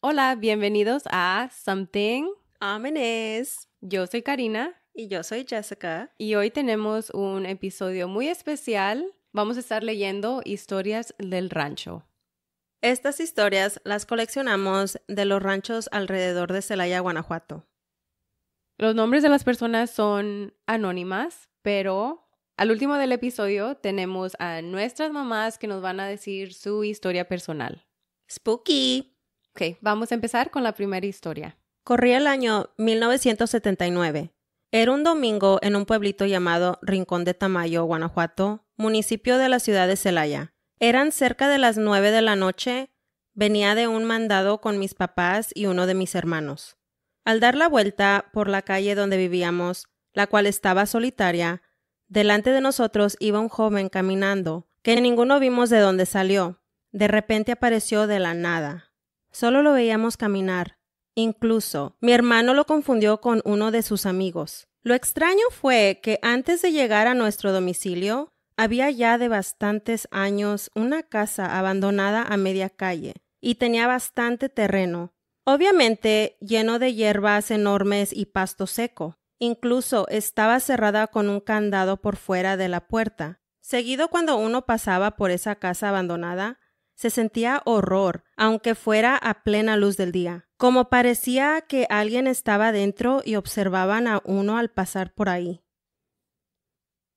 Hola, bienvenidos a Something Ominous. Yo soy Karina Y yo soy Jessica. y hoy tenemos un episodio muy especial. Vamos a estar leyendo historias del rancho. Estas historias las coleccionamos de los ranchos alrededor de Celaya, Guanajuato. Los nombres de las personas son anónimas, pero al último del episodio tenemos a nuestras mamás que nos van a decir su historia personal. Spooky. Ok, vamos a empezar con la primera historia. Corría el año 1979. Era un domingo en un pueblito llamado Rincón de Tamayo, Guanajuato, municipio de la ciudad de Celaya. Eran cerca de las 9 de la noche. Venía de un mandado con mis papás y uno de mis hermanos. Al dar la vuelta por la calle donde vivíamos, la cual estaba solitaria, delante de nosotros iba un joven caminando, que ninguno vimos de dónde salió. De repente apareció de la nada. Solo lo veíamos caminar. Incluso, mi hermano lo confundió con uno de sus amigos. Lo extraño fue que antes de llegar a nuestro domicilio, había ya de bastantes años una casa abandonada a media calle y tenía bastante terreno, obviamente lleno de hierbas enormes y pasto seco. Incluso estaba cerrada con un candado por fuera de la puerta. Seguido, cuando uno pasaba por esa casa abandonada, se sentía horror, aunque fuera a plena luz del día, como parecía que alguien estaba dentro y observaban a uno al pasar por ahí.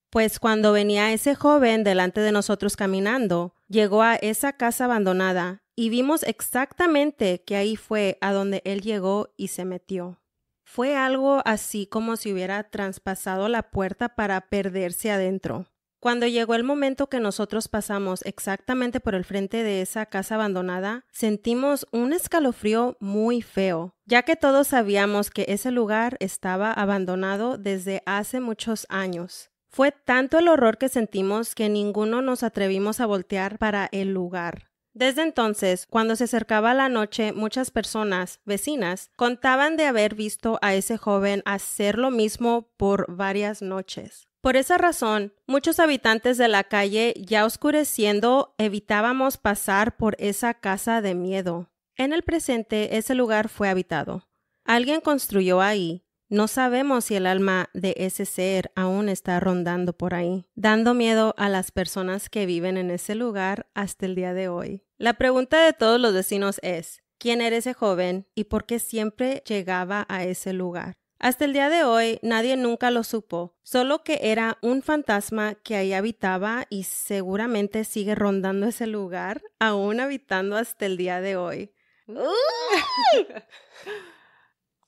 Pues cuando venía ese joven delante de nosotros caminando, llegó a esa casa abandonada y vimos exactamente que ahí fue a donde él llegó y se metió. Fue algo así como si hubiera traspasado la puerta para perderse adentro. Cuando llegó el momento que nosotros pasamos exactamente por el frente de esa casa abandonada, sentimos un escalofrío muy feo, ya que todos sabíamos que ese lugar estaba abandonado desde hace muchos años. Fue tanto el horror que sentimos que ninguno nos atrevimos a voltear para el lugar. Desde entonces, cuando se acercaba la noche, muchas personas, vecinas, contaban de haber visto a ese joven hacer lo mismo por varias noches. Por esa razón, muchos habitantes de la calle, ya oscureciendo, evitábamos pasar por esa casa de miedo. En el presente, ese lugar fue habitado. Alguien construyó ahí. No sabemos si el alma de ese ser aún está rondando por ahí, dando miedo a las personas que viven en ese lugar hasta el día de hoy. La pregunta de todos los vecinos es, ¿quién era ese joven y por qué siempre llegaba a ese lugar? Hasta el día de hoy nadie nunca lo supo, solo que era un fantasma que ahí habitaba y seguramente sigue rondando ese lugar, aún habitando hasta el día de hoy.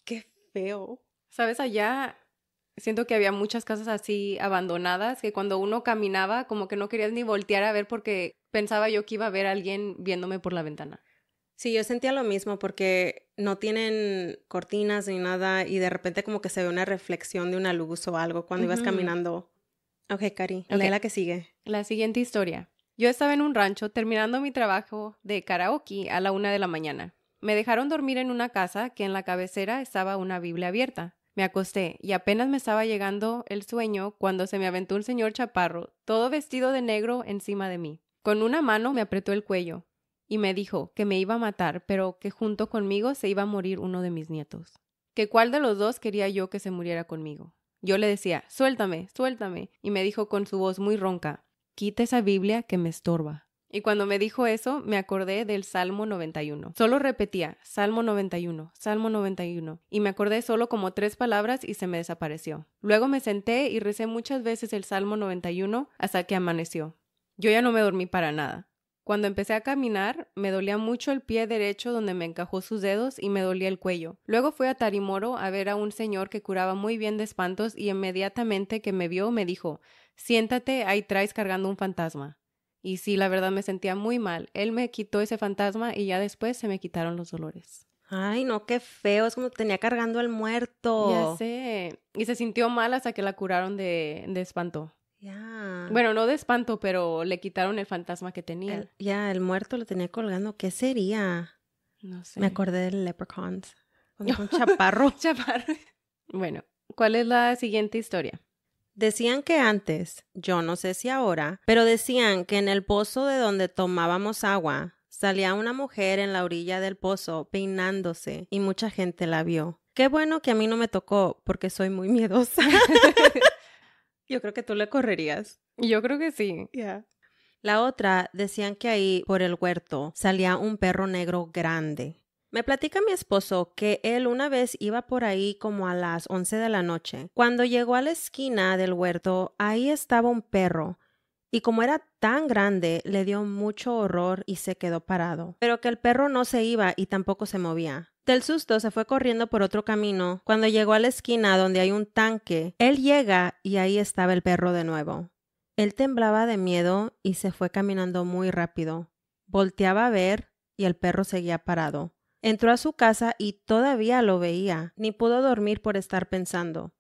¡Qué feo! ¿Sabes? Allá siento que había muchas casas así abandonadas que cuando uno caminaba como que no querías ni voltear a ver porque pensaba yo que iba a ver a alguien viéndome por la ventana. Sí, yo sentía lo mismo porque no tienen cortinas ni nada y de repente como que se ve una reflexión de una luz o algo cuando ibas caminando. Ok, Cari, lee la que sigue. La siguiente historia. Yo estaba en un rancho terminando mi trabajo de karaoke a la 1 de la mañana. Me dejaron dormir en una casa que en la cabecera estaba una Biblia abierta. Me acosté y apenas me estaba llegando el sueño cuando se me aventó un señor chaparro, todo vestido de negro encima de mí. Con una mano me apretó el cuello y me dijo que me iba a matar, pero que junto conmigo se iba a morir uno de mis nietos. Que cuál de los dos quería yo que se muriera conmigo. Yo le decía, suéltame, suéltame, y me dijo con su voz muy ronca, quita esa Biblia que me estorba. Y cuando me dijo eso, me acordé del Salmo 91. Solo repetía, Salmo 91, Salmo 91, y me acordé solo como 3 palabras y se me desapareció. Luego me senté y recé muchas veces el Salmo 91 hasta que amaneció. Yo ya no me dormí para nada. Cuando empecé a caminar, me dolía mucho el pie derecho donde me encajó sus dedos y me dolía el cuello. Luego fui a Tarimoro a ver a un señor que curaba muy bien de espantos y inmediatamente que me vio me dijo, siéntate, ahí traes cargando un fantasma. Y sí, la verdad me sentía muy mal. Él me quitó ese fantasma y ya después se me quitaron los dolores. Ay, no, qué feo, es como tenía cargando al muerto. Ya sé. Y se sintió mal hasta que la curaron de espanto. Ya. Bueno, no de espanto, pero le quitaron el fantasma que tenía. El muerto lo tenía colgando. ¿Qué sería? No sé. Me acordé del Leprechauns. Un chaparro. Chaparro. Bueno, ¿cuál es la siguiente historia? Decían que antes, yo no sé si ahora, pero decían que en el pozo de donde tomábamos agua Salía una mujer en la orilla del pozo peinándose y mucha gente la vio. Qué bueno que a mí no me tocó porque soy muy miedosa. Yo creo que tú le correrías. Yo creo que sí. La otra decían que ahí por el huerto salía un perro negro grande. Me platica mi esposo que él una vez iba por ahí como a las 11 de la noche. Cuando llegó a la esquina del huerto, ahí estaba un perro. Y como era tan grande, le dio mucho horror y se quedó parado. Pero que el perro no se iba y tampoco se movía. Del susto se fue corriendo por otro camino. Cuando llegó a la esquina donde hay un tanque, él llega y ahí estaba el perro de nuevo. Él temblaba de miedo y se fue caminando muy rápido. Volteaba a ver y el perro seguía parado. Entró a su casa y todavía lo veía. Ni pudo dormir por estar pensando.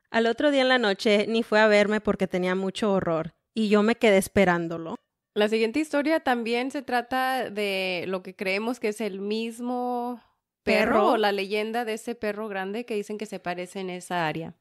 Al otro día en la noche ni fue a verme porque tenía mucho horror. Y yo me quedé esperándolo. La siguiente historia también se trata de lo que creemos que es el mismo perro o la leyenda de ese perro grande que dicen que se parece en esa área.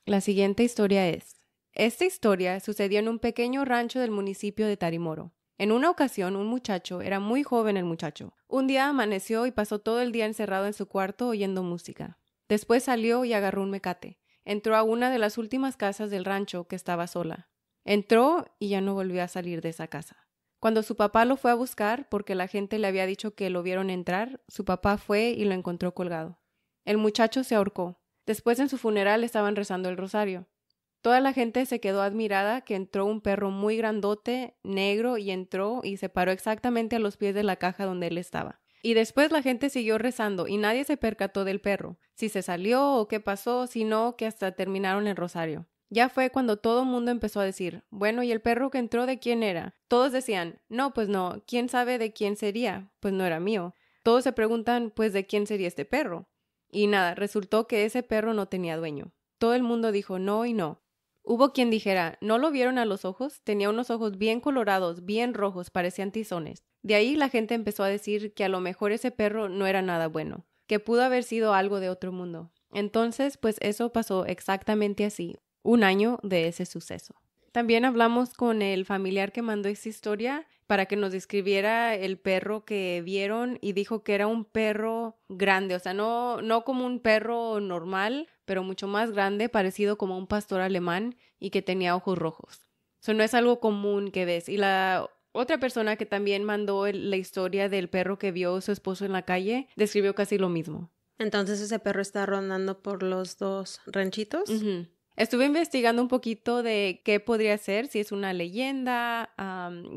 La siguiente historia es: esta historia sucedió en un pequeño rancho del municipio de Tarimoro. En una ocasión, un muchacho, era muy joven el muchacho, un día amaneció y pasó todo el día encerrado en su cuarto oyendo música. Después salió y agarró un mecate. Entró a una de las últimas casas del rancho que estaba sola. Entró y ya no volvió a salir de esa casa. Cuando su papá lo fue a buscar, porque la gente le había dicho que lo vieron entrar, su papá fue y lo encontró colgado. El muchacho se ahorcó. Después en su funeral estaban rezando el rosario. Toda la gente se quedó admirada que entró un perro muy grandote, negro, y entró y se paró exactamente a los pies de la caja donde él estaba. Y después la gente siguió rezando y nadie se percató del perro, si se salió o qué pasó, sino que hasta terminaron el rosario. Ya fue cuando todo el mundo empezó a decir: bueno, ¿y el perro que entró de quién era? Todos decían: no, pues no, ¿quién sabe de quién sería? Pues no era mío. Todos se preguntan: pues ¿de quién sería este perro? Y nada, resultó que ese perro no tenía dueño. Todo el mundo dijo no y no. Hubo quien dijera: ¿no lo vieron a los ojos? Tenía unos ojos bien colorados, bien rojos, parecían tizones. De ahí la gente empezó a decir que a lo mejor ese perro no era nada bueno, que pudo haber sido algo de otro mundo. Entonces, pues eso pasó exactamente así, un año de ese suceso. También hablamos con el familiar que mandó esta historia para que nos describiera el perro que vieron y dijo que era un perro grande, o sea, no como un perro normal, pero mucho más grande, parecido como un pastor alemán y que tenía ojos rojos. Eso no es algo común que ves. Y la otra persona que también mandó la historia del perro que vio su esposo en la calle describió casi lo mismo. Entonces ese perro está rondando por los dos ranchitos. Uh-huh. Estuve investigando un poquito de qué podría ser, si es una leyenda,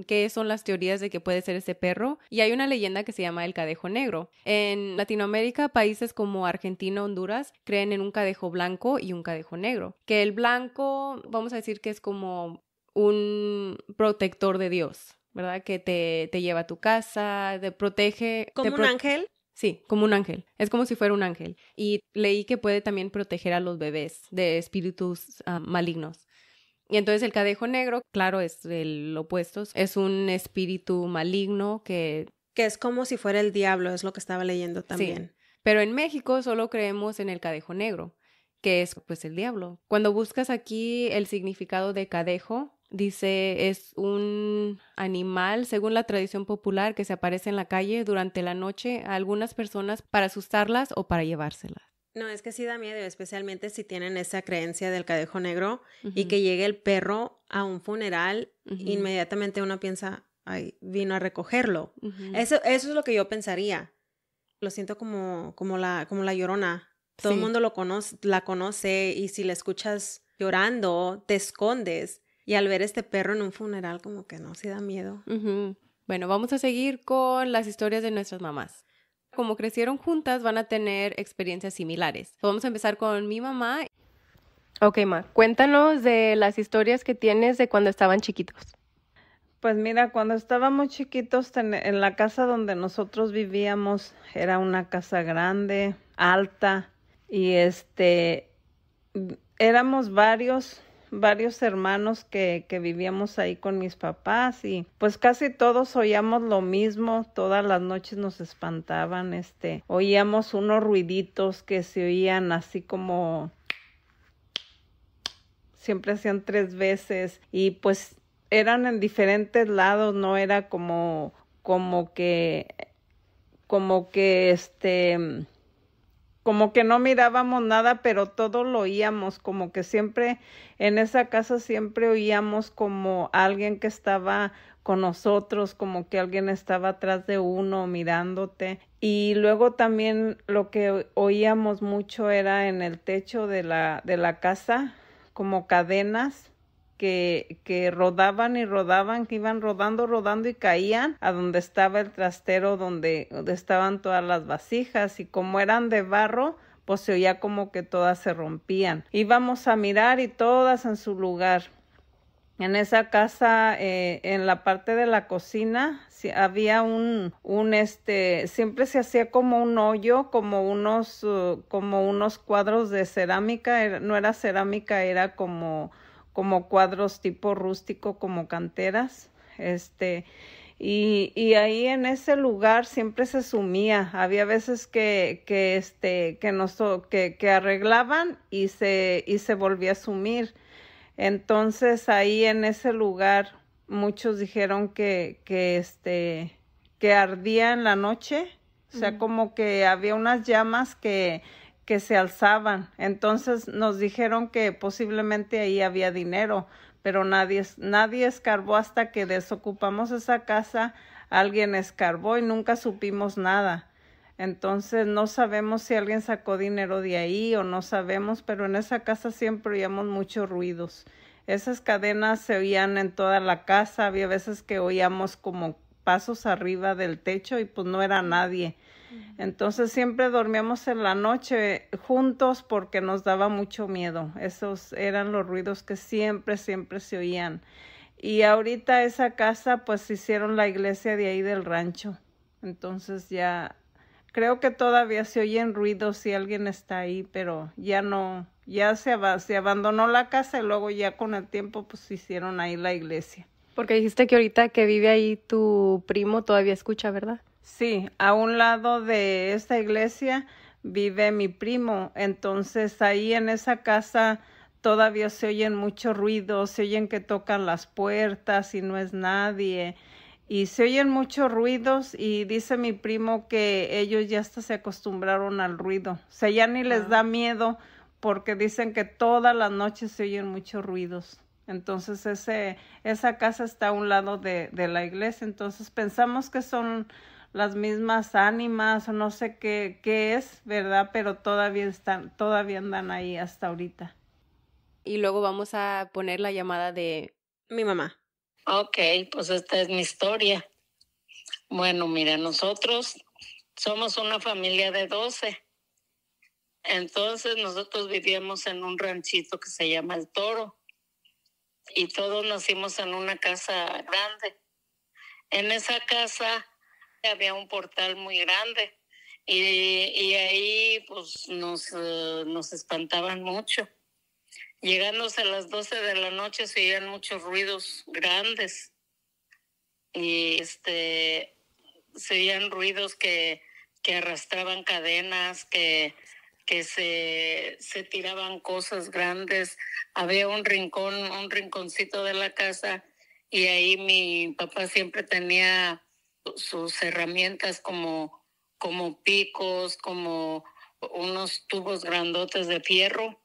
qué son las teorías de que puede ser ese perro. Y hay una leyenda que se llama el cadejo negro. En Latinoamérica, países como Argentina, Honduras, creen en un cadejo blanco y un cadejo negro. Que el blanco, vamos a decir que es como un protector de Dios, ¿verdad? Que te lleva a tu casa, te protege. ¿Como un ángel? Sí, como un ángel. Es como si fuera un ángel. Y leí que puede también proteger a los bebés de espíritus malignos. Y entonces el cadejo negro, claro, es el opuesto. Es un espíritu maligno que es como si fuera el diablo, es lo que estaba leyendo también. Sí, pero en México solo creemos en el cadejo negro, que es pues el diablo. Cuando buscas aquí el significado de cadejo, dice es un animal, según la tradición popular, que se aparece en la calle durante la noche a algunas personas para asustarlas o para llevárselas. No, es que sí da miedo, especialmente si tienen esa creencia del cadejo negro y que llegue el perro a un funeral, inmediatamente uno piensa, ay, vino a recogerlo. Eso es lo que yo pensaría. Lo siento como la Llorona. Todo el mundo la conoce y si la escuchas llorando, te escondes. Y al ver este perro en un funeral, como que no, sí da miedo. Bueno, vamos a seguir con las historias de nuestras mamás. Como crecieron juntas, van a tener experiencias similares. Vamos a empezar con mi mamá. Ok, Ma, cuéntanos de las historias que tienes de cuando estaban chiquitos. Pues mira, cuando estábamos chiquitos, en la casa donde nosotros vivíamos, era una casa grande, alta, y éramos varios hermanos que vivíamos ahí con mis papás, y pues casi todos oíamos lo mismo, todas las noches nos espantaban, oíamos unos ruiditos que se oían así como, siempre hacían 3 veces, y pues eran en diferentes lados, no era como como que, como que como que no mirábamos nada, pero todo lo oíamos, como que siempre en esa casa siempre oíamos como alguien que estaba con nosotros, como que alguien estaba atrás de uno mirándote. Y luego también lo que oíamos mucho era en el techo de la casa, como cadenas que rodaban y rodaban, que iban rodando, rodando y caían a donde estaba el trastero, donde estaban todas las vasijas, y como eran de barro, pues se oía como que todas se rompían. Íbamos a mirar y todas en su lugar. En esa casa, en la parte de la cocina, sí, había siempre se hacía como un hoyo, como unos cuadros de cerámica, no era cerámica, era como cuadros tipo rústico, como canteras, y ahí en ese lugar siempre se sumía. Había veces que arreglaban y se volvía a sumir. Entonces ahí en ese lugar muchos dijeron que ardía en la noche, o sea, como que había unas llamas que se alzaban. Entonces nos dijeron que posiblemente ahí había dinero, pero nadie escarbó hasta que desocupamos esa casa. Alguien escarbó y nunca supimos nada. Entonces no sabemos si alguien sacó dinero de ahí o no sabemos, pero en esa casa siempre oíamos muchos ruidos. Esas cadenas se oían en toda la casa, había veces que oíamos como pasos arriba del techo y pues no era nadie. Entonces siempre dormíamos en la noche juntos porque nos daba mucho miedo. Esos eran los ruidos que siempre se oían. Y ahorita esa casa pues hicieron la iglesia de ahí del rancho. Entonces ya creo que todavía se oyen ruidos si alguien está ahí, pero ya no, se abandonó la casa y luego ya con el tiempo pues hicieron ahí la iglesia. Porque dijiste que ahorita que vive ahí tu primo todavía escucha, ¿verdad? Sí, a un lado de esta iglesia vive mi primo, entonces ahí en esa casa todavía se oyen muchos ruidos, se oyen que tocan las puertas y no es nadie, y se oyen muchos ruidos y dice mi primo que ellos ya hasta se acostumbraron al ruido, o sea, ya ni les da miedo porque dicen que todas las noches se oyen muchos ruidos. Entonces esa casa está a un lado de la iglesia, entonces pensamos que son las mismas ánimas o no sé qué es, ¿verdad? Pero todavía andan ahí hasta ahorita. Y luego vamos a poner la llamada de mi mamá. Ok, pues esta es mi historia. Bueno, mira, nosotros somos una familia de 12. Entonces nosotros vivíamos en un ranchito que se llama El Toro. Y todos nacimos en una casa grande. En esa casa había un portal muy grande y ahí pues nos espantaban mucho. Llegándose a las 12 de la noche se oían muchos ruidos grandes y se oían ruidos que arrastraban cadenas, que se tiraban cosas grandes. Había un rinconcito de la casa y ahí mi papá siempre tenía sus herramientas como picos, como unos tubos grandotes de fierro,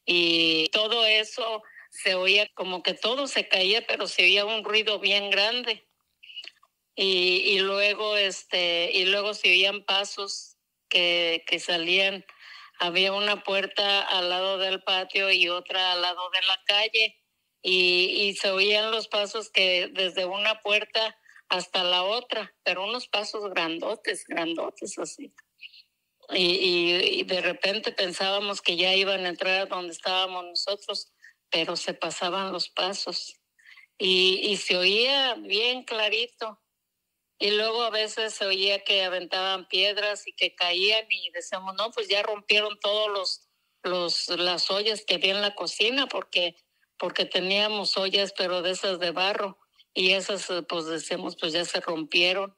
y todo eso se oía como que todo se caía, pero se oía un ruido bien grande. Y luego se oían pasos que salían. Había una puerta al lado del patio y otra al lado de la calle, y se oían los pasos que desde una puerta hasta la otra, pero unos pasos grandotes así. Y de repente pensábamos que ya iban a entrar a donde estábamos nosotros, pero se pasaban los pasos y se oía bien clarito. Y luego a veces se oía que aventaban piedras y que caían y decíamos, no, pues ya rompieron todos las ollas que había en la cocina porque teníamos ollas, pero de esas de barro, y esas pues decíamos, pues ya se rompieron.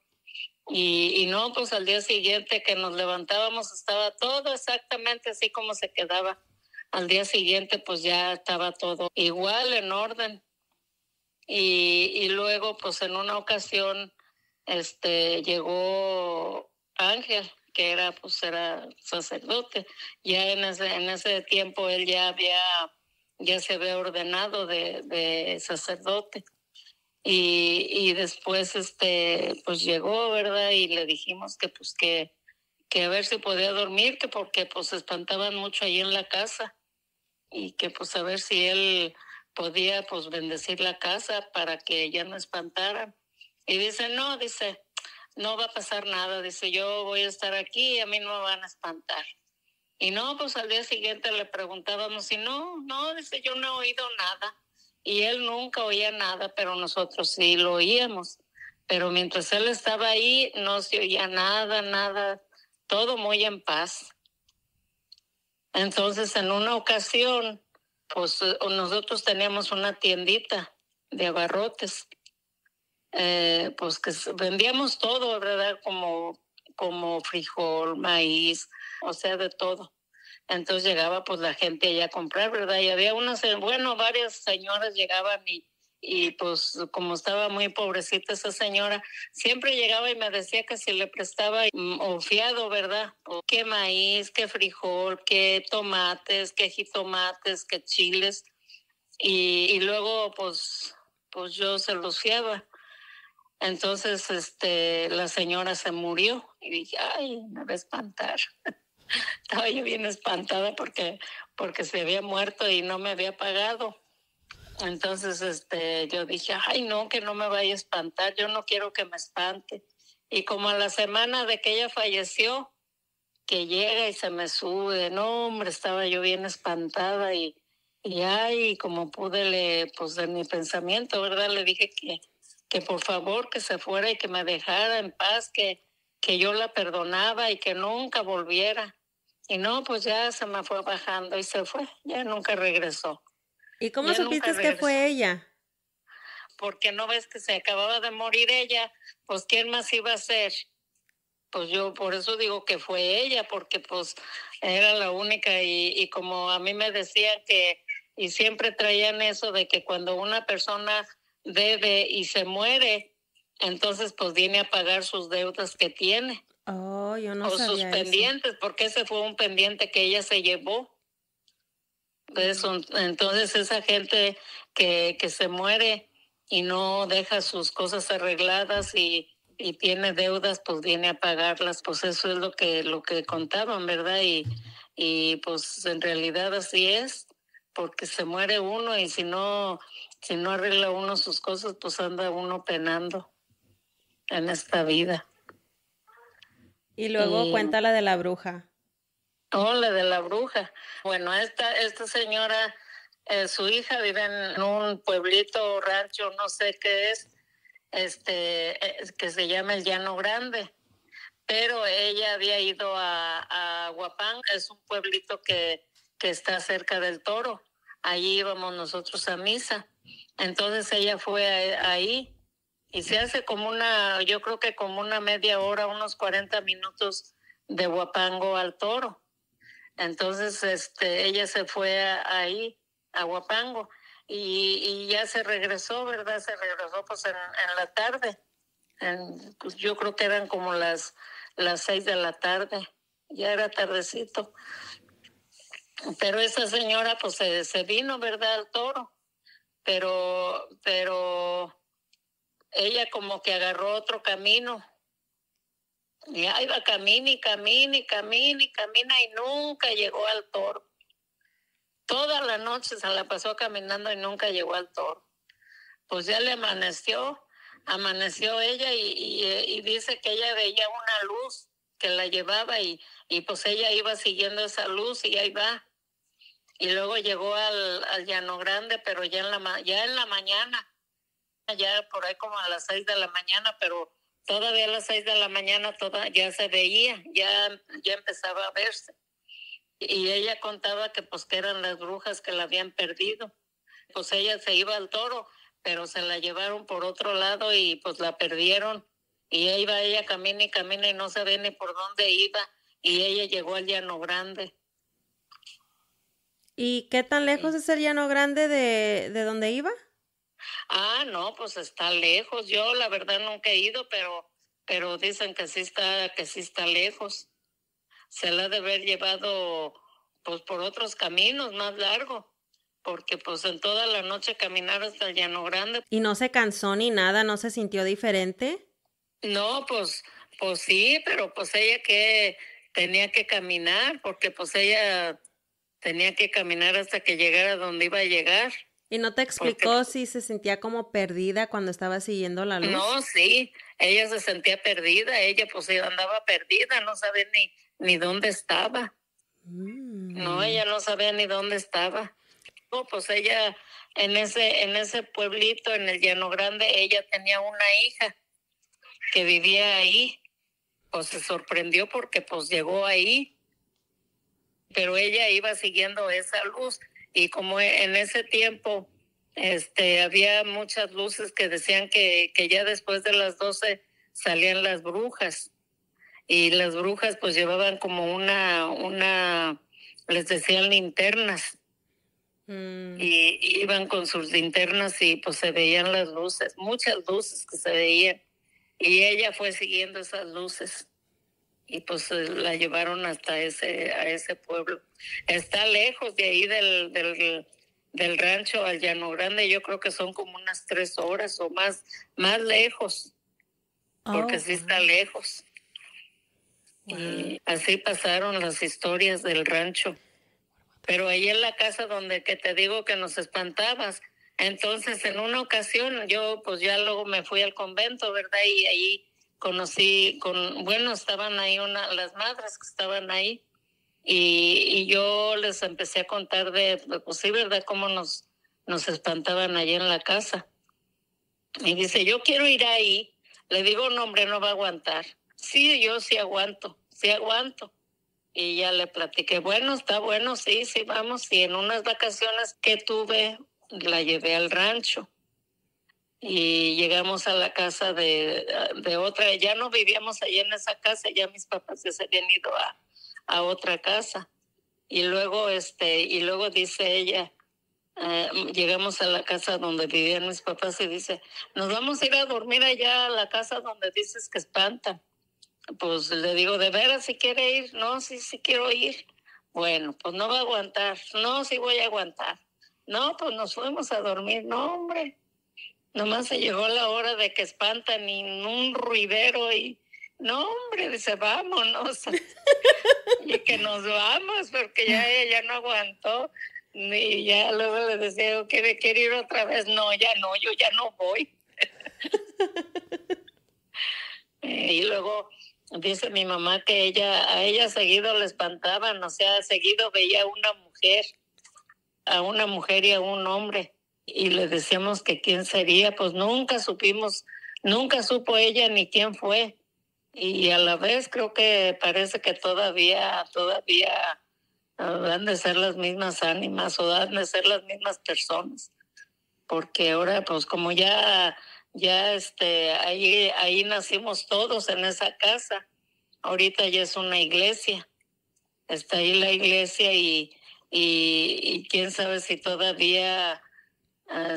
Y no, pues al día siguiente que nos levantábamos estaba todo exactamente así como se quedaba. Al día siguiente pues ya estaba todo igual, en orden. Y luego pues en una ocasión llegó Ángel, que era sacerdote. Ya en ese tiempo él ya se había ordenado de sacerdote. Y después pues llegó, ¿verdad? Y le dijimos que a ver si podía dormir, que porque pues se espantaban mucho ahí en la casa, y que pues a ver si él podía pues bendecir la casa para que ya no espantaran. Y dice, no va a pasar nada, dice, yo voy a estar aquí y a mí no me van a espantar. Y no, pues al día siguiente le preguntábamos y no, dice, yo no he oído nada. Y él nunca oía nada, pero nosotros sí lo oíamos. Pero mientras él estaba ahí, no se oía nada, todo muy en paz. Entonces, en una ocasión, pues nosotros teníamos una tiendita de abarrotes, pues que vendíamos todo, ¿verdad? Como frijol, maíz, o sea, de todo. Entonces llegaba pues la gente allá a comprar, ¿verdad? Y había varias señoras llegaban y pues como estaba muy pobrecita esa señora, siempre llegaba y me decía que si le prestaba o fiado, ¿verdad? O qué maíz, qué frijol, qué tomates, qué jitomates, qué chiles. Y luego pues yo se los fiaba. Entonces la señora se murió y dije, ay, me va a espantar. Estaba yo bien espantada porque se había muerto y no me había pagado. Entonces yo dije, ay no, que no me vaya a espantar, yo no quiero que me espante. Y como a la semana de que ella falleció, que llega y se me sube, no hombre, estaba yo bien espantada y ay, como pude pues en mi pensamiento, ¿verdad? Le dije que por favor que se fuera y que me dejara en paz, que yo la perdonaba y que nunca volviera. Y no, pues ya se me fue bajando y se fue, ya nunca regresó. ¿Y cómo supiste que fue ella? Porque no ves que se acababa de morir ella, pues ¿quién más iba a ser? Pues yo por eso digo que fue ella, porque pues era la única y como a mí me decían y siempre traían eso de que cuando una persona debe y se muere, entonces pues viene a pagar sus deudas que tiene. Oh, yo no sabía sus pendientes, porque ese fue un pendiente que ella se llevó. Entonces esa gente que se muere y no deja sus cosas arregladas y tiene deudas, pues viene a pagarlas, pues eso es lo que contaban, ¿verdad? Y pues en realidad así es, porque se muere uno y si no arregla uno sus cosas, pues anda uno penando en esta vida. Y luego cuenta la de la bruja. Oh, la de la bruja. Bueno, esta señora, su hija vive en un pueblito o rancho, no sé qué es, que se llama el Llano Grande. Pero ella había ido a Huapán, es un pueblito que está cerca del Toro. Allí íbamos nosotros a misa. Entonces ella fue ahí y se hace yo creo que como una media hora, unos 40 minutos de Huapango al Toro. Entonces ella se fue ahí a Huapango y ya se regresó, ¿verdad? Se regresó pues en la tarde. Pues yo creo que eran como las 6 de la tarde, ya era tardecito. Pero esa señora pues se vino, ¿verdad? Al Toro, pero ella como que agarró otro camino. Y ahí va, camina y nunca llegó al Toro. Toda la noche se la pasó caminando y nunca llegó al Toro. Pues ya le amaneció ella y dice que ella veía una luz que la llevaba y pues ella iba siguiendo esa luz y ahí va. Y luego llegó al Llano Grande, pero ya en la mañana, ya por ahí como a las 6 de la mañana, pero todavía a las 6 de la mañana ya se veía, ya empezaba a verse. Y ella contaba que pues que eran las brujas que la habían perdido. Pues ella se iba al Toro, pero se la llevaron por otro lado y pues la perdieron. Y ahí iba ella, camina y no sabía ni por dónde iba. Y ella llegó al Llano Grande. ¿Y qué tan lejos es el Llano Grande de donde iba? No, pues está lejos. Yo la verdad nunca he ido, pero pero dicen que sí está lejos. Se la ha de haber llevado pues por otros caminos más largos, porque pues en toda la noche caminar hasta el Llano Grande. ¿Y no se cansó ni nada? ¿No se sintió diferente? No, pues sí, pero pues ella que tenía que caminar, porque pues ella tenía que caminar hasta que llegara donde iba a llegar. ¿Y no te explicó si se sentía como perdida cuando estaba siguiendo la luz? No, sí, ella se sentía perdida, ella pues andaba perdida, no sabía ni dónde estaba. No, ella no sabía ni dónde estaba. No, pues ella en ese pueblito, en el Llano Grande, ella tenía una hija que vivía ahí. Pues se sorprendió porque pues llegó ahí, pero ella iba siguiendo esa luz, y como en ese tiempo había muchas luces que decían que ya después de las 12 salían las brujas, y las brujas pues llevaban como les decían linternas, y iban con sus linternas y pues se veían las luces, muchas luces que se veían, y ella fue siguiendo esas luces. Y pues la llevaron hasta a ese pueblo. Está lejos de ahí del rancho al Llano Grande. Yo creo que son como unas 3 horas o más lejos, porque sí está lejos. Wow. Y así pasaron las historias del rancho. Pero ahí en la casa donde que te digo que nos espantabas, entonces en una ocasión yo pues ya luego me fui al convento, ¿verdad? Y ahí conocí estaban ahí las madres que estaban ahí, y yo les empecé a contar pues sí, ¿verdad? Cómo nos espantaban allí en la casa. Y dice, yo quiero ir ahí. Le digo, no, hombre, no va a aguantar. Sí, yo sí aguanto. Y ya le platiqué, bueno, está bueno, sí, vamos. Y en unas vacaciones que tuve, la llevé al rancho. Y llegamos a la casa de otra. Ya no vivíamos allá en esa casa, ya mis papás se habían ido a otra casa. Y luego dice ella, llegamos a la casa donde vivían mis papás y dice, nos vamos a ir a dormir allá a la casa donde dices que espantan. Pues le digo, ¿de veras si quiere ir? No, sí quiero ir. Bueno, pues no va a aguantar. No, sí voy a aguantar. No, pues nos fuimos a dormir. No, hombre. Nomás se llegó la hora de que espantan y un ruidero y no, hombre, dice, vámonos. Y que nos vamos porque ya ella no aguantó. Y ya luego le decía, ¿quiere ir otra vez? No, yo ya no voy. Y luego dice mi mamá que a ella seguido le espantaban, o sea, seguido veía a una mujer y a un hombre. Y le decíamos que quién sería, pues nunca supo ella ni quién fue. Y a la vez creo que parece que todavía han de ser las mismas ánimas o han de ser las mismas personas. Porque ahora pues como ya ahí nacimos todos en esa casa. Ahorita ya es una iglesia. Está ahí la iglesia y quién sabe si todavía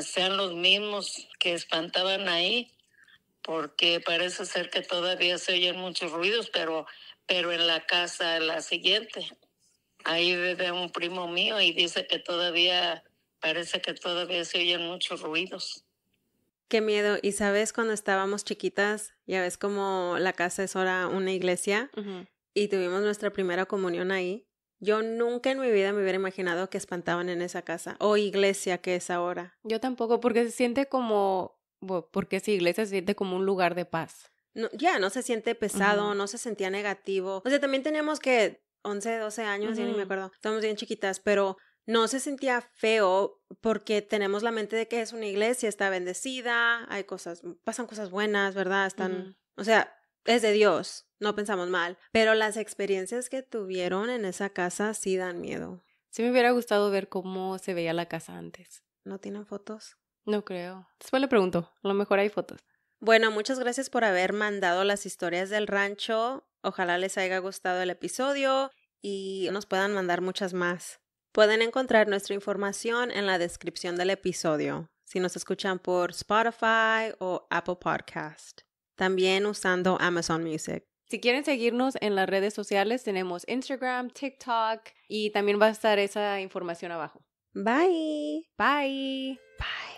sean los mismos que espantaban ahí, porque parece ser que todavía se oyen muchos ruidos, pero en la casa, la siguiente, ahí vive un primo mío y dice que parece que todavía se oyen muchos ruidos. Qué miedo. Y sabes, cuando estábamos chiquitas, ya ves como la casa es ahora una iglesia, y tuvimos nuestra primera comunión ahí. Yo nunca en mi vida me hubiera imaginado que espantaban en esa casa, o iglesia que es ahora. Yo tampoco, porque se siente porque esa iglesia se siente como un lugar de paz. No se siente pesado, no se sentía negativo. O sea, también teníamos que 11, 12 años, ya ni me acuerdo. Estábamos bien chiquitas, pero no se sentía feo porque tenemos la mente de que es una iglesia, está bendecida, pasan cosas buenas, ¿verdad? O sea, es de Dios, no pensamos mal. Pero las experiencias que tuvieron en esa casa sí dan miedo. Sí me hubiera gustado ver cómo se veía la casa antes. ¿No tienen fotos? No creo. Después le pregunto, a lo mejor hay fotos. Bueno, muchas gracias por haber mandado las historias del rancho. Ojalá les haya gustado el episodio y nos puedan mandar muchas más. Pueden encontrar nuestra información en la descripción del episodio, si nos escuchan por Spotify o Apple Podcast. también usando Amazon Music. Si quieren seguirnos en las redes sociales, tenemos Instagram, TikTok y también va a estar esa información abajo. Bye. Bye. Bye.